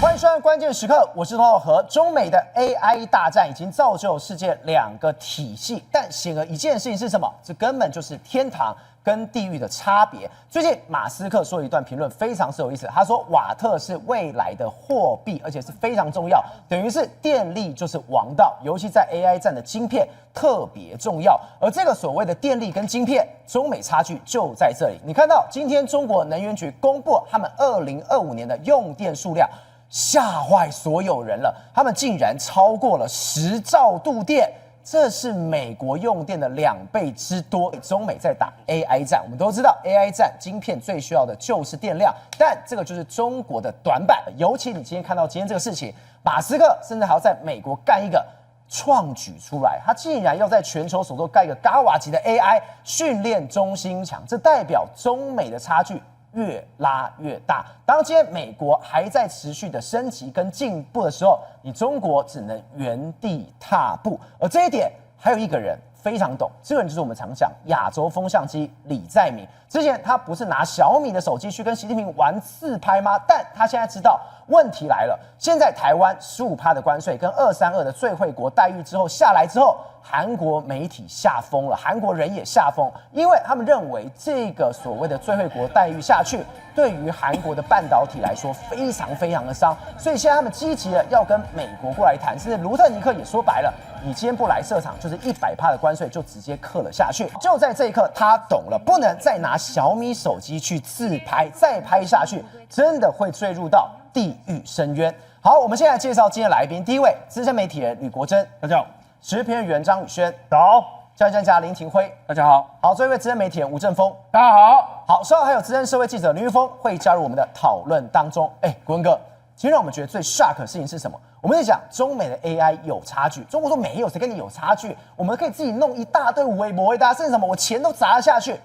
关山关键时刻，我是童浩和。中美的 AI 大战已经造就世界两个体系，但显而易见的事情是什么？这根本就是天堂跟地狱的差别。最近马斯克说了一段评论，非常是有意思。他说瓦特是未来的货币，而且是非常重要，等于是电力就是王道，尤其在 AI 战的晶片特别重要。而这个所谓的电力跟晶片，中美差距就在这里。你看到今天中国能源局公布他们2025年的用电数量。吓坏所有人了，他们竟然超过了10兆度电，这是美国用电的2倍之多。中美在打 AI 战，我们都知道 AI 战晶片最需要的就是电量，但这个就是中国的短板。尤其你今天看到今天这个事情，马斯克甚至还要在美国干一个创举出来，他竟然要在全球首都盖一个高瓦级的 AI 训练中心墙，这代表中美的差距越拉越大。当今天美国还在持续的升级跟进步的时候，你中国只能原地踏步。而这一点还有一个人非常懂，这个人就是我们常讲亚洲风向机李在明。之前他不是拿小米的手机去跟习近平玩自拍吗？但他现在知道问题来了，现在台湾15%的关税跟232的最惠国待遇之后下来之后，韩国媒体吓疯了，韩国人也吓疯，因为他们认为这个所谓的最惠国待遇下去，对于韩国的半导体来说非常非常的伤，所以现在他们积极的要跟美国过来谈，甚至卢特尼克也说白了，你今天不来设厂，就是100%的关税就直接课了下去。就在这一刻，他懂了，不能再拿小米手机去自拍，再拍下去，真的会坠入到地狱深渊。好，我们现在介绍今天来宾，第一位资深媒体人吕国珍，大家好；时事评论员张宇轩，早；教育专家林廷辉，大家好；好，最后一位资深媒体人吴正峰，大家好。好，稍后还有资深社会记者林玉峰会加入我们的讨论当中。国文哥，其实让我们觉得最 shock 的事情是什么？我们在讲中美的 AI 有差距，中国说没有，谁跟你有差距？我们可以自己弄一大堆微博，甚至什么，我钱都砸了下去。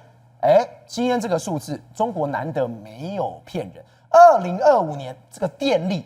今天这个数字，中国难得没有骗人。2025年这个电力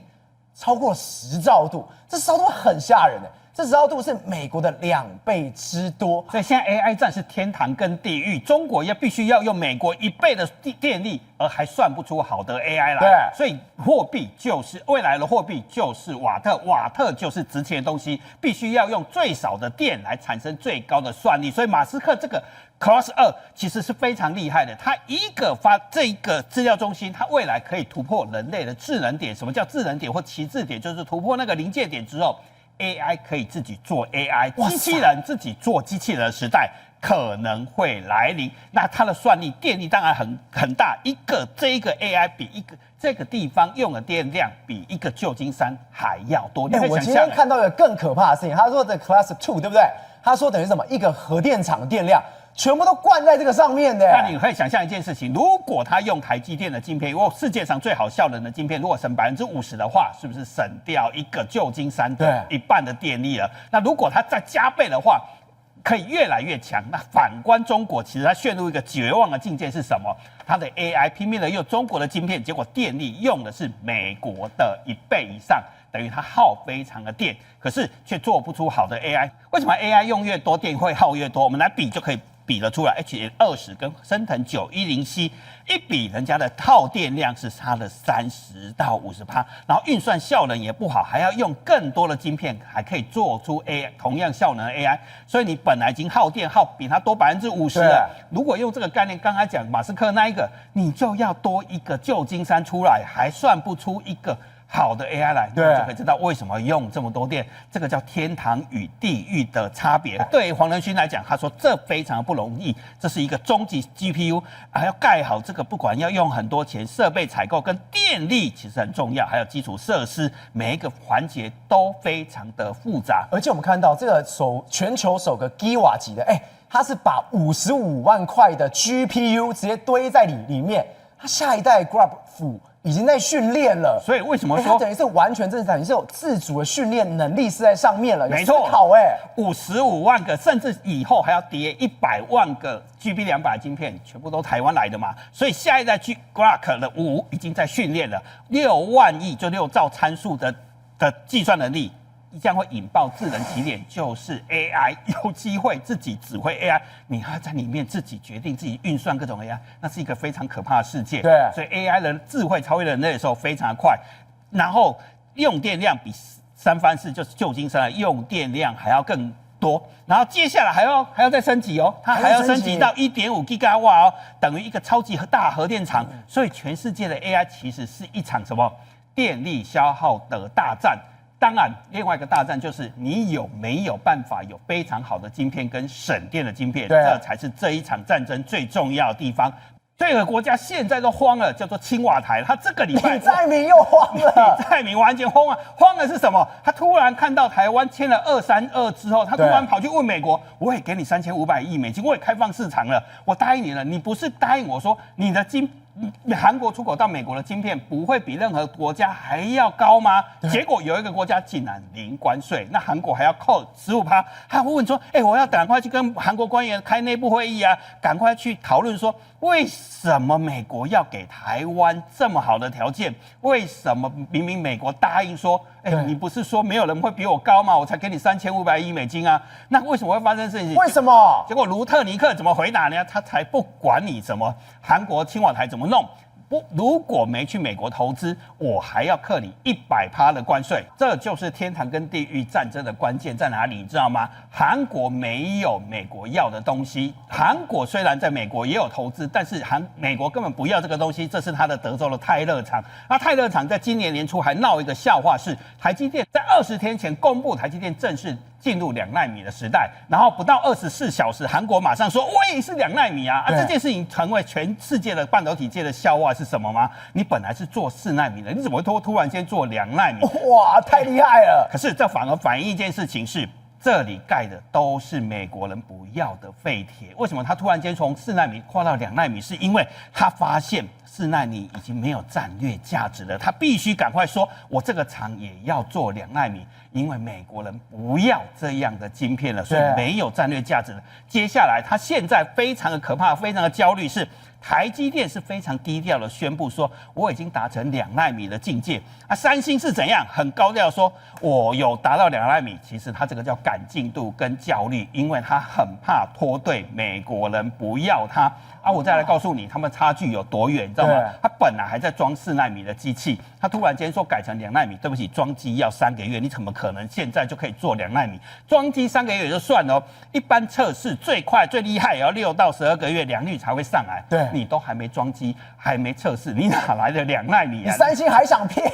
超过了10兆度，这10兆度很吓人的。这10兆度是美国的2倍之多，所以现在 AI 战是天堂跟地狱，中国必须要用美国1倍的电力，而还算不出好的 AI 来。对，所以货币就是未来的货币就是瓦特，瓦特就是值钱的东西，必须要用最少的电来产生最高的算力。所以马斯克这个 Cross 2其实是非常厉害的，他一个发这一个资料中心，它未来可以突破人类的智能点。什么叫智能点或旗帜点？就是突破那个临界点之后。AI 可以自己做 AI， 机器人自己做机器人的时代可能会来临。那它的算力、电力当然很大，这一个 AI 比一个这个地方用的电量比一个旧金山还要多。我今天看到一个更可怕的事情，他说的 Class 2，对不对？他说等于什么？一个核电厂的电量。全部都灌在这个上面的。那你可以想象一件事情，如果他用台积电的晶片，如果世界上最好效能的晶片，如果省50%的话，是不是省掉一个旧金山的1半的电力了？那如果它再加倍的话，可以越来越强。那反观中国，其实它陷入一个绝望的境界是什么？它的 AI 拼命的用中国的晶片，结果电力用的是美国的1倍以上。等于它耗非常的电，可是却做不出好的 AI。为什么 AI 用越多电会耗越多？我们来比就可以比得出来。H20 跟升腾910C 一比，人家的耗电量是差了30到50%，然后运算效能也不好，还要用更多的晶片，还可以做出 AI 同样效能的 AI。所以你本来已经耗电比它多50%了。如果用这个概念，刚才讲马斯克那一个，你就要多一个旧金山出来，还算不出一个好的 AI 来，你就可以知道为什么用这么多电。这个叫天堂与地狱的差别。对黄仁勋来讲，他说这非常不容易，这是一个终极 GPU， 还要盖好这个，不管要用很多钱，设备采购跟电力其实很重要，还有基础设施，每一个环节都非常的复杂。而且我们看到这个全球首个 Giga 级的，它是把55万块的 GPU 直接堆在里面，它下一代 Graph已经在训练了，所以为什么说等于是完全正常，你是有自主的训练能力是在上面了，没错，好55万个，甚至以后还要叠100万个 GB200 晶片，全部都台湾来的嘛，所以下一代 Grok 的5已经在训练了，6万亿就6兆参数的计算能力。将会引爆智能起点，就是 AI 有机会自己指挥 AI， 你还在里面自己决定自己运算各种 AI， 那是一个非常可怕的世界。对，所以 AI 的智慧超越人类的时候非常的快，然后用电量比三藩市就是旧金山的用电量还要更多，然后接下来还要再升级哦，它还要升级到1.5 吉瓦哦，等于一个超级大核电厂。所以全世界的 AI 其实是一场什么电力消耗的大战。当然，另外一个大战就是你有没有办法有非常好的晶片跟省电的晶片，这才是这一场战争最重要的地方。这个国家现在都慌了，叫做青瓦台。他这个礼拜李在明又慌了，李在明完全慌了。慌的是什么？他突然看到台湾签了232之后，他突然跑去问美国：“我也给你3500亿美金，我也开放市场了，我答应你了。你不是答应我说你的韩国出口到美国的晶片不会比任何国家还要高吗？结果有一个国家竟然零关税，那韩国还要扣15%。他会问说：我要赶快去跟韩国官员开内部会议啊，赶快去讨论说，为什么美国要给台湾这么好的条件？为什么明明美国答应说，你不是说没有人会比我高吗？我才给你3500亿美金啊，那为什么会发生事情？为什么？结果卢特尼克怎么回答呢？他才不管你什么韩国青瓦台怎么弄。如果没去美国投资，我还要课你100%的关税。这就是天堂跟地狱战争的关键在哪里？你知道吗？韩国没有美国要的东西。韩国虽然在美国也有投资，但是美国根本不要这个东西。这是他的德州的泰勒厂。那泰勒厂在今年年初还闹一个笑话，是台积电在20天前公布台积电正式进入2奈米的时代，然后不到24小时，韩国马上说我也是2奈米啊！这件事情成为全世界的半导体界的笑话是什么吗？你本来是做4奈米的，你怎么突然间做2奈米？哇，太厉害了！可是这反而反映一件事情是，这里盖的都是美国人不要的废铁。为什么他突然间从4奈米跨到2奈米？是因为他发现4奈米已经没有战略价值了，他必须赶快说，我这个厂也要做2奈米。因为美国人不要这样的晶片了，所以没有战略价值了。接下来，他现在非常的可怕，非常的焦虑，是台积电是非常低调的宣布说，我已经达成2奈米的境界。三星是怎样？很高调说，我有达到2奈米。其实他这个叫赶进度跟焦虑，因为他很怕拖队，美国人不要他。我再来告诉你，他们差距有多远，你知道吗？他本来还在装4奈米的机器，他突然间说改成2奈米，对不起，装机要3个月，你怎么可能现在就可以做2奈米？装机3个月也就算了，一般测试最快最厉害也要6到12个月，良率才会上来。对，你都还没装机，还没测试，你哪来的2奈米啊？你三星还想骗？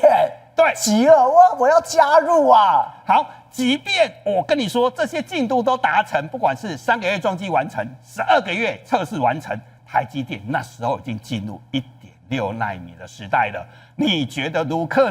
对，急了，我要加入啊！好，即便我跟你说这些进度都达成，不管是3个月装机完成，12个月测试完成。台积电那时候已经进入1.6奈米的时代了。你觉得卢特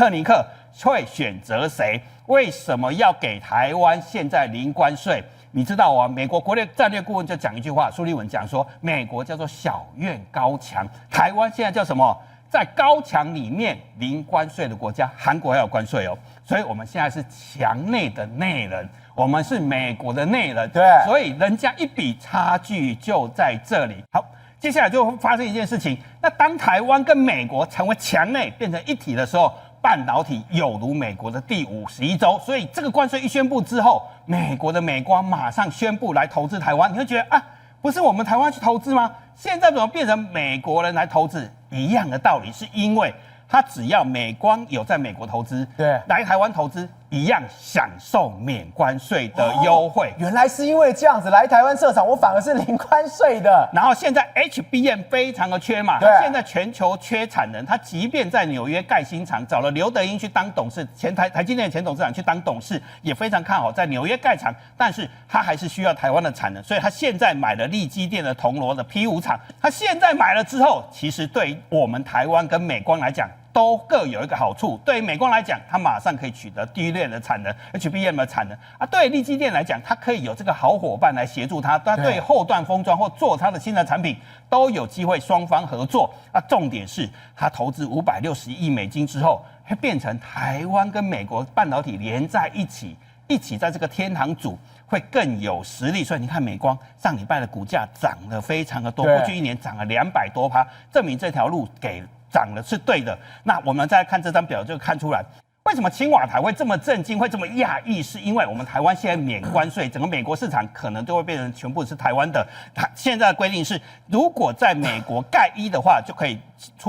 尼克会选择谁？为什么要给台湾现在零关税？你知道啊，美国国内战略顾问就讲一句话，苏立文讲说，美国叫做小院高墙，台湾现在叫什么？在高墙里面零关税的国家，韩国还有关税哦。所以我们现在是墙内的内人。我们是美国的内人，对，所以人家一笔差距就在这里。好，接下来就会发生一件事情。那当台湾跟美国成为墙内变成一体的时候，半导体有如美国的第51州。所以这个关税一宣布之后，美国的美光马上宣布来投资台湾。你会觉得不是我们台湾去投资吗？现在怎么变成美国人来投资？一样的道理，是因为他只要美光有在美国投资，对，来台湾投资一样享受免关税的优惠。原来是因为这样子，来台湾设厂，我反而是零关税的。然后现在 HBM 非常的缺嘛，现在全球缺产能，他即便在纽约盖新厂，找了刘德英去当董事，台积电的前董事长去当董事，也非常看好在纽约盖厂，但是他还是需要台湾的产能，所以他现在买了力积电的铜锣的 P5 厂，他现在买了之后，其实对我们台湾跟美光来讲，都各有一个好处。对于美光来讲，它马上可以取得低链的产能 ，HBM 的产能啊。对于力积电来讲，它可以有这个好伙伴来协助它。它对后段封装或做它的新的产品都有机会双方合作。啊，重点是它投资560亿美金之后，会变成台湾跟美国半导体连在一起在这个天堂组。会更有实力，所以你看美光上礼拜的股价涨得非常的多，过去1年涨了200多%，证明这条路给涨的是对的。那我们再看这张表就看出来，为什么青瓦台会这么震惊，会这么讶异，是因为我们台湾现在免关税，整个美国市场可能都会变成全部是台湾的。现在的规定是，如果在美国盖1的话，就可以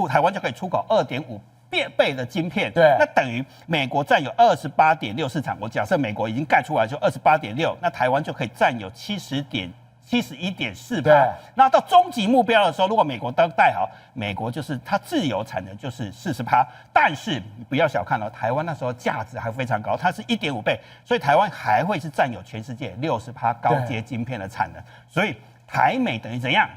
台湾就可以出口2.5倍的晶片，对，那等于美国占有28.6市场。我假设美国已经盖出来就28.6，那台湾就可以占有71.4%。那到终极目标的时候，如果美国都盖好，美国就是它自有产能就是40%。但是你不要小看了，台湾那时候价值还非常高，它是1.5倍，所以台湾还会是占有全世界60%高阶晶片的产能。所以台美等于怎样？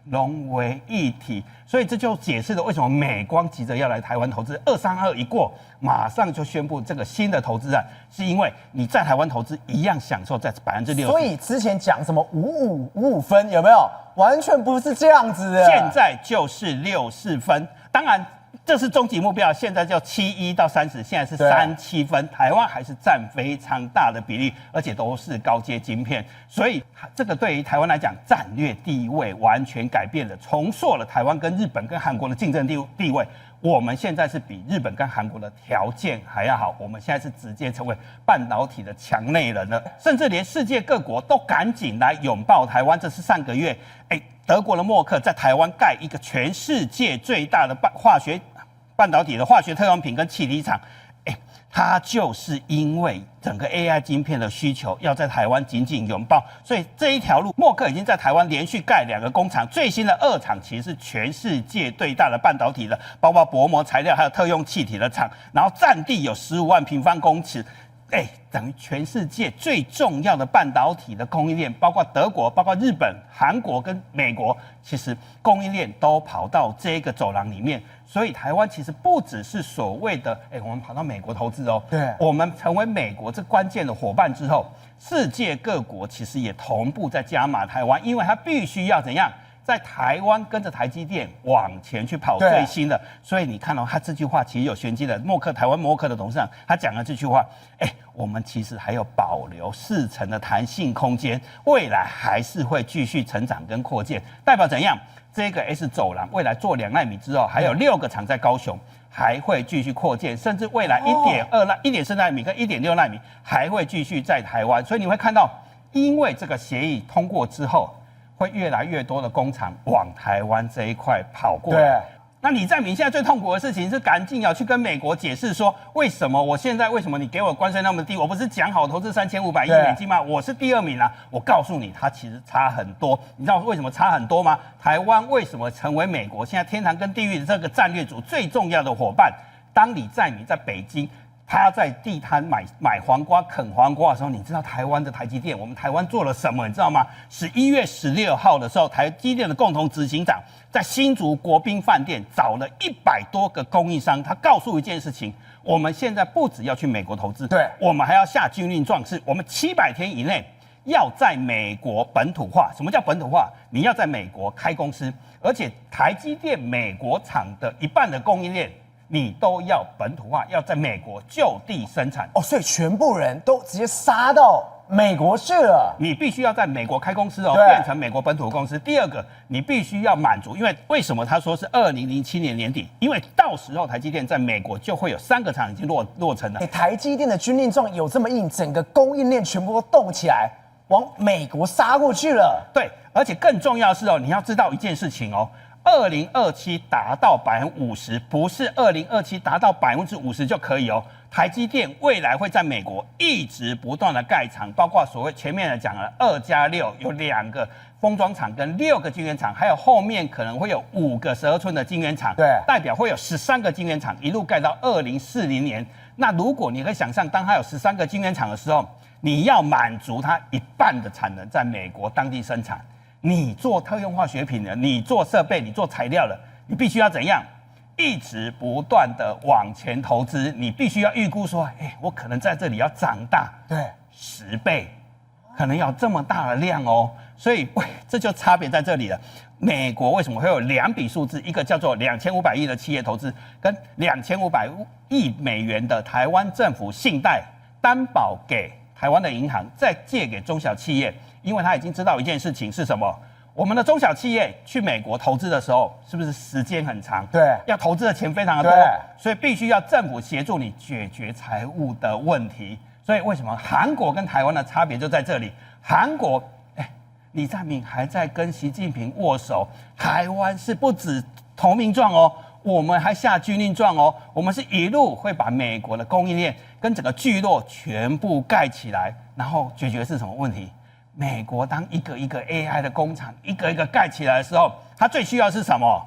融为一体，所以这就解释了为什么美光急着要来台湾投资。232一过，马上就宣布这个新的投资案，是因为你在台湾投资一样享受在60%。所以之前讲什么55分有没有？完全不是这样子的。现在就是64分，当然。这是终极目标，现在叫71到30，现在是37分，台湾还是占非常大的比例，而且都是高阶晶片，所以这个对于台湾来讲，战略地位完全改变了，重塑了台湾跟日本跟韩国的竞争地位。我们现在是比日本跟韩国的条件还要好，我们现在是直接成为半导体的强内人了，甚至连世界各国都赶紧来拥抱台湾。这是上个月，德国的默克在台湾盖一个全世界最大的半导体的化学特用品跟气体厂，它就是因为整个 AI 晶片的需求要在台湾紧紧拥抱，所以这一条路，默克已经在台湾连续盖2个工厂，最新的2厂其实是全世界最大的半导体的，包括薄膜材料还有特用气体的厂，然后占地有15万平方公尺。等于全世界最重要的半导体的供应链，包括德国、包括日本、韩国跟美国，其实供应链都跑到这个走廊里面。所以台湾其实不只是所谓的，我们跑到美国投资哦，对，我们成为美国这关键的伙伴之后，世界各国其实也同步在加码台湾，因为它必须要怎样？在台湾跟着台积电往前去跑最新的，所以你看到他这句话其实有玄机的。台湾默克的董事长他讲了这句话，我们其实还有保留40%的弹性空间，未来还是会继续成长跟扩建，代表怎样？这个 S 走廊未来做2奈米之后，还有6个厂在高雄，还会继续扩建，甚至未来1.4奈米跟1.6奈米还会继续在台湾，所以你会看到，因为这个协议通过之后。会越来越多的工厂往台湾这一块跑过来。那李在明现在最痛苦的事情是赶紧要去跟美国解释说，为什么你给我关税那么低？我不是讲好投资3500亿美金吗？我是第2名啊！我告诉你，它其实差很多。你知道为什么差很多吗？台湾为什么成为美国现在天堂跟地狱的这个战略组最重要的伙伴？当李在明在北京。他在地摊买黄瓜、啃黄瓜的时候，你知道台湾的台积电，我们台湾做了什么？你知道吗？11月16号的时候，台积电的共同执行长在新竹国宾饭店找了100多个供应商，他告诉一件事情：我们现在不只要去美国投资，对，我们还要下军令状，是我们700天以内要在美国本土化。什么叫本土化？你要在美国开公司，而且台积电美国厂的1半的供应链。你都要本土化，要在美国就地生产所以全部人都直接杀到美国去了。你必须要在美国开公司变成美国本土公司。第二个，你必须要满足，因为为什么他说是2007年年底？因为到时候台积电在美国就会有3个厂已经落成了。台积电的军令状有这么硬，整个供应链全部都动起来，往美国杀过去了。对，而且更重要的是你要知道一件事情2027达到50%，不是2027达到50%就可以台积电未来会在美国一直不断的盖厂，包括所谓前面的讲了2+6，有2个封装厂跟6个晶圆厂，还有后面可能会有5个12寸的晶圆厂，对，代表会有13个晶圆厂，一路盖到2040年。那如果你可以想象，当它有13个晶圆厂的时候，你要满足它1半的产能在美国当地生产。你做特用化学品的，你做设备，你做材料的，你必须要怎样？一直不断的往前投资，你必须要预估说，我可能在这里要长大10倍，可能要这么大的量所以这就差别在这里了。美国为什么会有2笔数字？一个叫做2500亿的企业投资，跟2500亿美元的台湾政府信贷担保给台湾的银行，再借给中小企业。因为他已经知道一件事情是什么，我们的中小企业去美国投资的时候，是不是时间很长？对，要投资的钱非常的多，所以必须要政府协助你解决财务的问题。所以为什么韩国跟台湾的差别就在这里？韩国，李在明还在跟习近平握手，台湾是不止投名状我们还下军令状哦，我们是一路会把美国的供应链跟整个聚落全部盖起来，然后解决是什么问题？美国当一个一个 AI 的工厂一个一个盖起来的时候，它最需要是什么？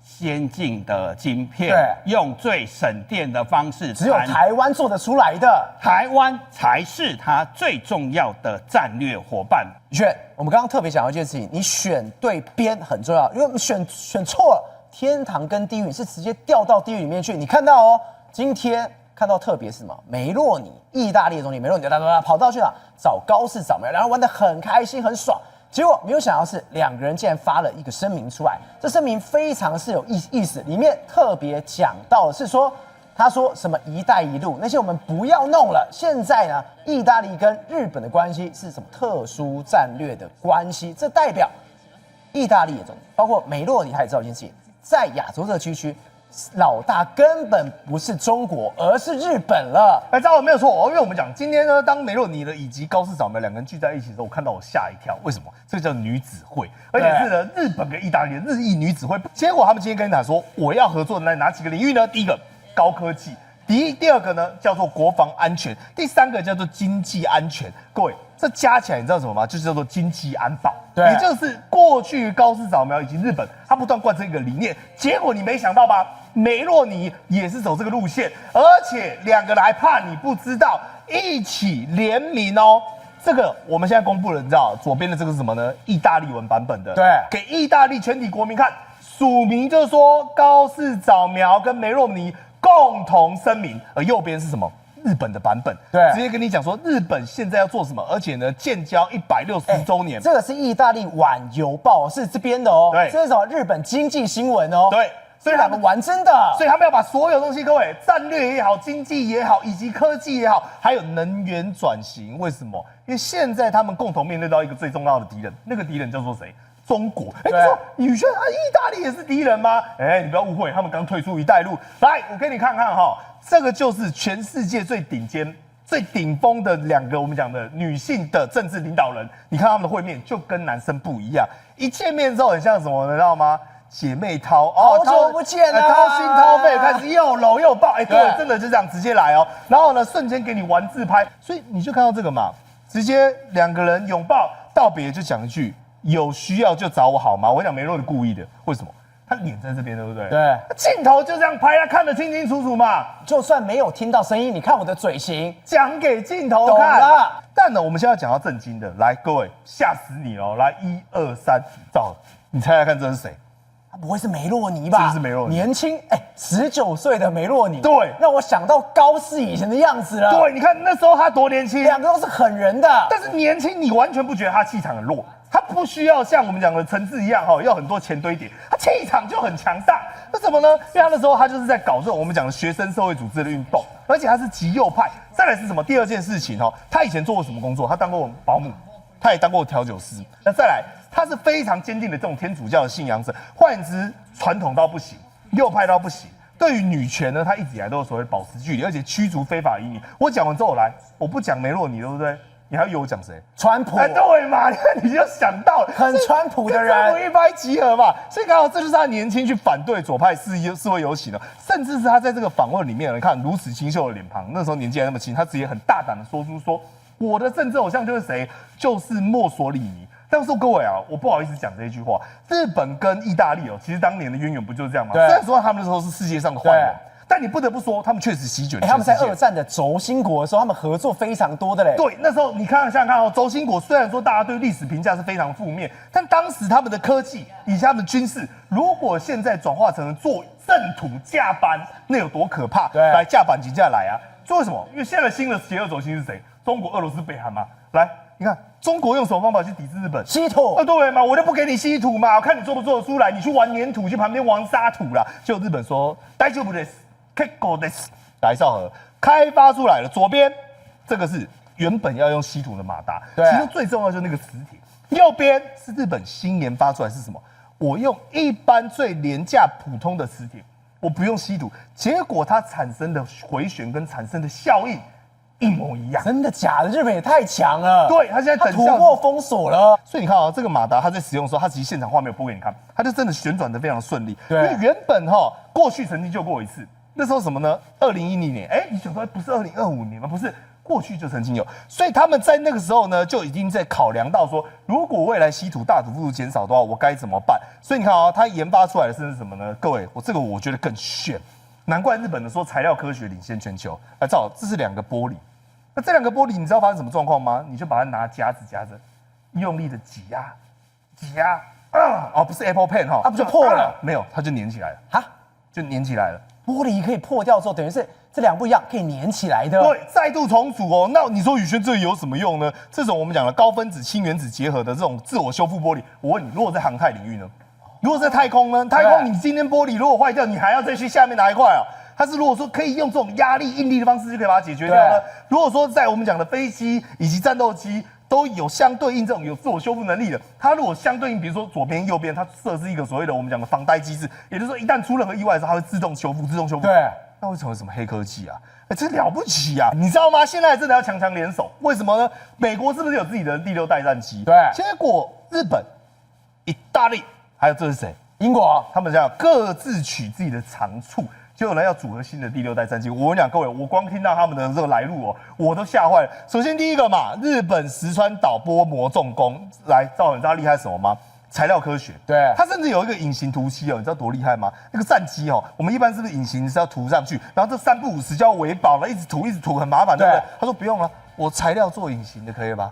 先进的晶片，用最省电的方式，只有台湾做得出来的，台湾才是它最重要的战略伙伴。选，我们刚刚特别讲到一件事情，你选对边很重要，因为我们选错了，天堂跟地狱是直接掉到地狱里面去。你看到哦，今天看到特别是什么？梅洛尼，意大利的总理梅洛尼，跑到去哪找高市早苗，然后玩得很开心很爽。结果没有想到是两个人竟然发了一个声明出来，这声明非常是有意思，里面特别讲到的是说，他说什么“一带一路”那些我们不要弄了，现在呢，意大利跟日本的关系是什么特殊战略的关系？这代表意大利也中，包括梅洛尼他也知道一件事情，在亚洲这个区。老大根本不是中国，而是日本了。知道没有错哦，因为我们讲今天呢，当梅洛尼呢以及高市早苗两个人聚在一起的时候，我看到我吓一跳。为什么？这个叫女子会，而且是呢日本跟意大利的日意女子会。结果他们今天跟你讲说，我要合作的哪几个领域呢？第一个高科技，第二个呢叫做国防安全，第三个叫做经济安全。各位，这加起来你知道什么吗？就是叫做经济安保。对，也就是过去高市早苗以及日本，他不断贯彻一个理念，结果你没想到吧？梅洛尼也是走这个路线，而且两个人还怕你不知道，一起联名哦。这个我们现在公布了，你知道左边的这个是什么呢？意大利文版本的，对，给意大利全体国民看，署名就是说高市早苗跟梅洛尼共同声明，而右边是什么？日本的版本，对，直接跟你讲说日本现在要做什么，而且呢，建交160周年，这个是意大利晚邮报，是这边的哦，对，这是什么日本经济新闻哦，对。所以他们玩真的，所以他们要把所有东西，各位战略也好，经济也好，以及科技也好，还有能源转型，为什么？因为现在他们共同面对到一个最重要的敌人，那个敌人叫做谁？中国。你说宇轩啊，意大利也是敌人吗？你不要误会，他们刚退出一带一路。来，我给你看看哈，这个就是全世界最顶尖、最顶峰的两个我们讲的女性的政治领导人。你看他们的会面就跟男生不一样，一见面之后很像什么，你知道吗？姐妹淘好久不见了，掏心掏肺，开始又搂又抱，各位真的就这样直接来哦。然后呢，瞬间给你玩自拍，所以你就看到这个嘛，直接两个人拥抱道别，就讲一句有需要就找我好吗？我讲梅洛尼故意的，为什么？他脸在这边，对不对？对，镜头就这样拍，他看得清清楚楚嘛。就算没有听到声音，你看我的嘴型，讲给镜头看。但呢，我们现在讲到正经的，来，各位吓死你了！来，1、2、3，照，你猜猜看这是谁？他不会是梅洛尼吧？是梅洛尼，年轻19岁的梅洛尼，对，让我想到高市以前的样子了。对，你看那时候他多年轻，两个都是狠人的，但是年轻你完全不觉得他气场很弱，他不需要像我们讲的层次一样要很多钱堆叠，他气场就很强大。为什么呢？因为他那时候他就是在搞这种我们讲的学生社会组织的运动，而且他是极右派。再来是什么？第二件事情他以前做过什么工作？他当过保姆，他也当过调酒师。那再来。他是非常坚定的这种天主教的信仰者，换言之，传统到不行，右派到不行。对于女权呢，他一直以来都有所谓保持距离，而且驱逐非法移民。我讲完之后我不讲梅洛尼，对不对？你还以为我讲谁？川普。对嘛？你就想到了，很川普的人，川普一拍即合嘛。所以刚好这就是他年轻去反对左派示威游行的，甚至是他在这个访问里面，你看如此清秀的脸庞，那时候年纪还那么轻，他直接很大胆的说出说，我的政治偶像就是谁？就是墨索里尼。但是各位啊，我不好意思讲这一句话。日本跟意大利其实当年的渊源不就是这样吗？虽然说他们那时候是世界上的坏人，但你不得不说，他们确实席卷全世界。他们在2战的轴心国的时候，他们合作非常多的嘞。对，那时候你想想看轴心国虽然说大家对历史评价是非常负面，但当时他们的科技以及他们的军事，如果现在转化成了做正土架班，那有多可怕？来架板几架来啊？这为什么？因为现在新的邪恶轴心是谁？中国、俄罗斯、北韩嘛。来，你看中国用什么方法去抵制日本？稀土。对嘛，我就不给你稀土嘛，我看你做不做得出来。你去玩粘土，去旁边玩沙土啦。就日本说，大丈夫です，結構です。来少河开发出来了，左边这个是原本要用稀土的马达，其中最重要就是那个磁铁。右边是日本新研发出来是什么？我用一般最廉价普通的磁铁，我不用稀土，结果它产生的回旋跟产生的效应。一模一样。真的假的？日本也太强了。对，他现在他等效突破封锁了。所以你看啊，这个马达它在使用的时候，它其实现场画面播给你看，它就真的旋转的非常顺利。对因为原本过去曾经救过一次，那时候什么呢？2010年，你想说不是2025年吗？不是。过去就曾经有，所以他们在那个时候呢，就已经在考量到说，如果未来稀土大幅度减少的话，我该怎么办？所以你看啊，它研发出来的是什么呢？各位，我觉得更炫，难怪日本的说材料科学领先全球。这是2个玻璃，那这2个玻璃你知道发生什么状况吗？你就把它拿夹子夹着，用力的挤压，不是 Apple Pen 它不就破了？没有，它就粘起来了，就粘起来了。玻璃可以破掉之后，等于是这2不一样，可以粘起来的。对，再度重组哦。那你说宇轩这有什么用呢？这种我们讲的高分子氢原子结合的这种自我修复玻璃，我问你，如果在航太领域呢？如果在太空呢？太空你今天玻璃如果坏掉，你还要再去下面拿一块啊？它是如果说可以用这种压力应力的方式就可以把它解决掉呢？如果说在我们讲的飞机以及战斗机都有相对应这种有自我修复能力的，它如果相对应，比如说左边右边，它设置一个所谓的我们讲的防呆机制，也就是说一旦出任何意外的时候，它会自动修复。对。那会成为什么黑科技啊？这了不起啊！你知道吗？现在真的要强联手，为什么呢？美国是不是有自己的第6代战机？对。结果日本、意大利还有这是谁？英国，他们这样各自取自己的长处，结果呢要组合新的第6代战机。我跟你讲，各位，我光听到他们的这个来路哦，我都吓坏了。首先第一个嘛，日本石川岛波魔重工，来，赵文，你知道厉害什么吗？材料科学，对，它甚至有一个隐形涂漆哦，你知道多厉害吗？那个战机哦，我们一般是不是隐形是要涂上去，然后这3不5时就要维保了，一直涂很麻烦，对不对？他说不用了，我材料做隐形的可以吧？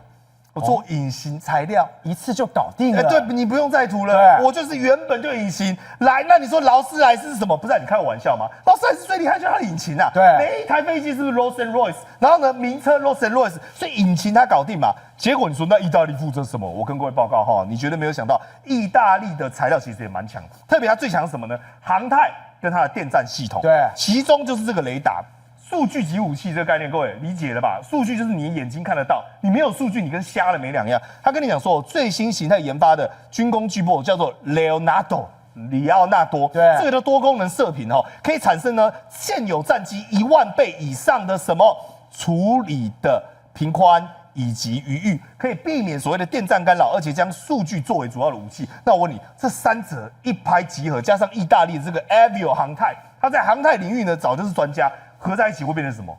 我做隐形材料，一次就搞定了。对，你不用再涂了，我就是原本就隐形。来，那你说劳斯莱斯是什么？不是你开我玩笑吗？劳斯莱斯最厉害就是它的引擎啊。对，每一台飞机是不是 Rolls-Royce？ 然后呢，名车 Rolls-Royce， 所以引擎它搞定嘛。结果你说那意大利负责什么？我跟各位报告哈，你绝对没有想到，意大利的材料其实也蛮强，特别它最强什么呢？航太跟它的电站系统。对，其中就是这个雷达。数据及武器这个概念，各位理解了吧？数据就是你眼睛看得到，你没有数据，你跟瞎了没两样。他跟你讲说，最新形态研发的军工巨擘叫做 Leonardo 里奥纳多，对，这个叫多功能射频哦，可以产生呢现有战机10000倍以上的什么处理的频宽以及余裕，可以避免所谓的电站干扰，而且将数据作为主要的武器。那我问你，这3者一拍即合，加上意大利的这个 Avio 航太，它在航太领域呢早就是专家。合在一起会变成什么？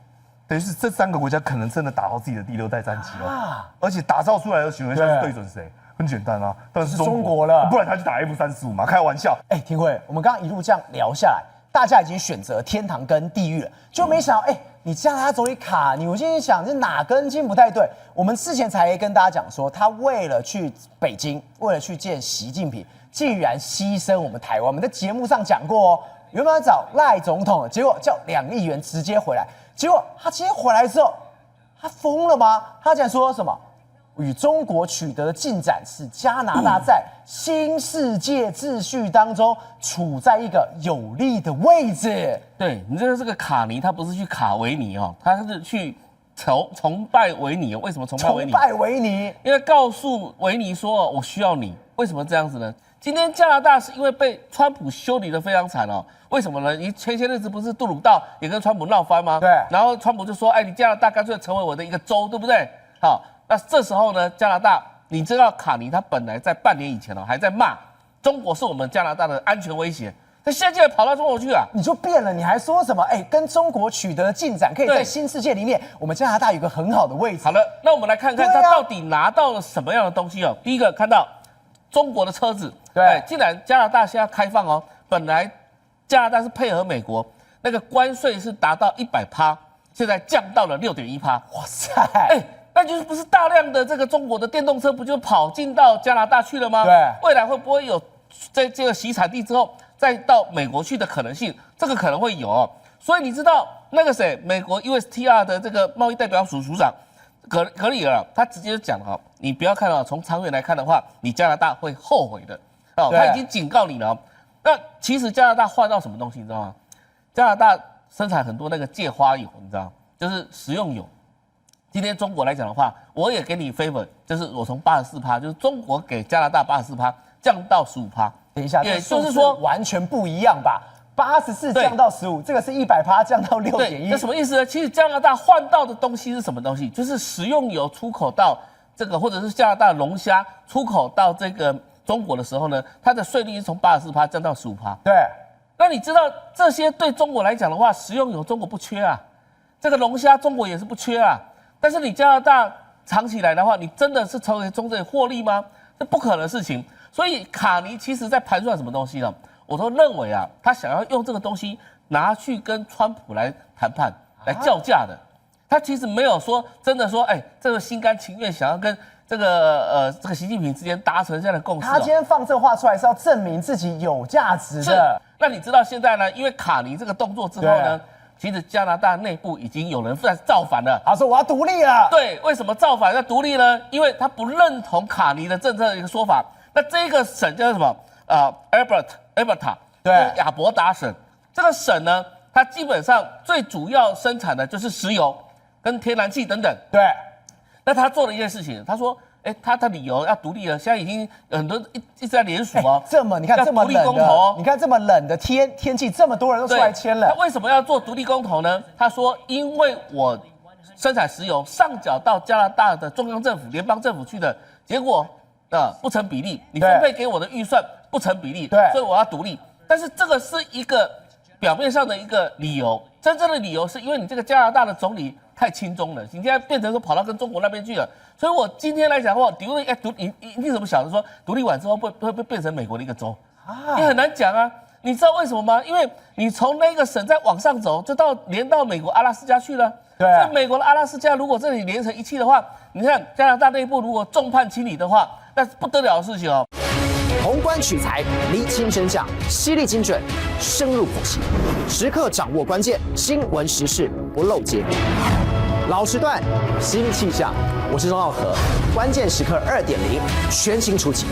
等于是这3个国家可能真的打造自己的第6代战机哦，而且打造出来的请问一下是对准谁？很简单啊，当然是中国了，不然他去打 F-35嘛？开玩笑。廷辉，我们刚刚一路这样聊下来，大家已经选择天堂跟地狱了，就没想到你加拿大总理卡尼，我心里想这哪根筋不太对？我们之前才跟大家讲说，他为了去北京，为了去见习近平，竟然牺牲我们台湾。我们在节目上讲过哦。原本要找赖总统，结果叫2亿元直接回来，结果他今天回来之后，他疯了吗？他竟然说什么？与中国取得的进展是加拿大在新世界秩序当中处在一个有利的位置。对，你这个卡尼，他不是去卡维尼哦，他是去崇拜维尼哦。为什么崇拜维尼？崇拜维尼，因为告诉维尼说我需要你。为什么这样子呢？今天加拿大是因为被川普修理得非常惨哦。为什么呢？你前些日子不是杜鲁道也跟川普闹翻吗？对。然后川普就说：“你加拿大干脆成为我的一个州，对不对？”好，那这时候呢，加拿大，你知道卡尼他本来在半年以前还在骂中国是我们加拿大的安全威胁，他现在竟然跑到中国去了，你就变了，你还说什么？跟中国取得进展，可以在新世界里面，我们加拿大有一个很好的位置。好了，那我们来看看他到底拿到了什么样的东西哦。第一个看到中国的车子，对，既然加拿大现在开放哦，本来加拿大是配合美国，那个关税是达到100%，现在降到了6.1%。哇塞，那就是不是大量的这个中国的电动车不就跑进到加拿大去了吗？对，未来会不会有在这个洗产地之后再到美国去的可能性？这个可能会有哦。所以你知道那个谁，美国 USTR 的这个贸易代表署署长格里尔，他直接就讲了哦，你不要看哦，从长远来看的话，你加拿大会后悔的哦，他已经警告你了哦。那其实加拿大换到什么东西你知道吗？加拿大生产很多那个芥花油，你知道，就是食用油。今天中国来讲的话，我也给你 favor， 就是我从84%，就是中国给加拿大84%降到15%。等一下，也就是说完全不一样吧？ 84降到15，这个是100%降到对，6.1。这什么意思呢？其实加拿大换到的东西是什么东西？就是食用油出口到这个，或者是加拿大龙虾出口到这个中国的时候呢，它的税率是从84%降到15%。对，那你知道这些对中国来讲的话，食用油中国不缺啊，这个龙虾中国也是不缺啊。但是你加拿大藏起来的话，你真的是从中这里获利吗？这不可能的事情。所以卡尼其实在盘算什么东西呢？我都认为啊，他想要用这个东西拿去跟川普来谈判、来叫价的。他其实没有说真的说，这个心甘情愿想要跟这个习近平之间达成这样的共识。他今天放这话出来是要证明自己有价值是的。那你知道现在呢？因为卡尼这个动作之后呢，其实加拿大内部已经有人在造反了。他说我要独立了。对，为什么造反要独立呢？因为他不认同卡尼的政策的一个说法。那这个省叫什么？Alberta，对，亚伯达省。这个省呢，它基本上最主要生产的就是石油跟天然气等等。对。那他做了一件事情，他说，他的理由要独立了，现在已经很多一直在联署哦。你看这么冷的，你看这么冷的天气，这么多人都出来签了。他为什么要做独立公投呢？他说，因为我生产石油上缴到加拿大的中央政府、联邦政府去的结果，不成比例，你分配给我的预算不成比例，所以我要独立。但是这个是一个表面上的一个理由，真正的理由是因为你这个加拿大的总理太亲中了，你现在变成说跑到跟中国那边去了。所以我今天来讲的话，你怎么想着说独立完之后会变成美国的一个州啊？你很难讲啊。你知道为什么吗？因为你从那个省再往上走，就连到美国阿拉斯加去了。对，所以美国的阿拉斯加如果这里连成一气的话，你看加拿大内部如果众叛亲离的话，那是不得了的事情哦。宏观取材，厘清真相，犀利精准，深入剖析，时刻掌握关键新闻时事，不漏接。老时段，新气象，我是钟浩和，关键时刻2.0，全新出击。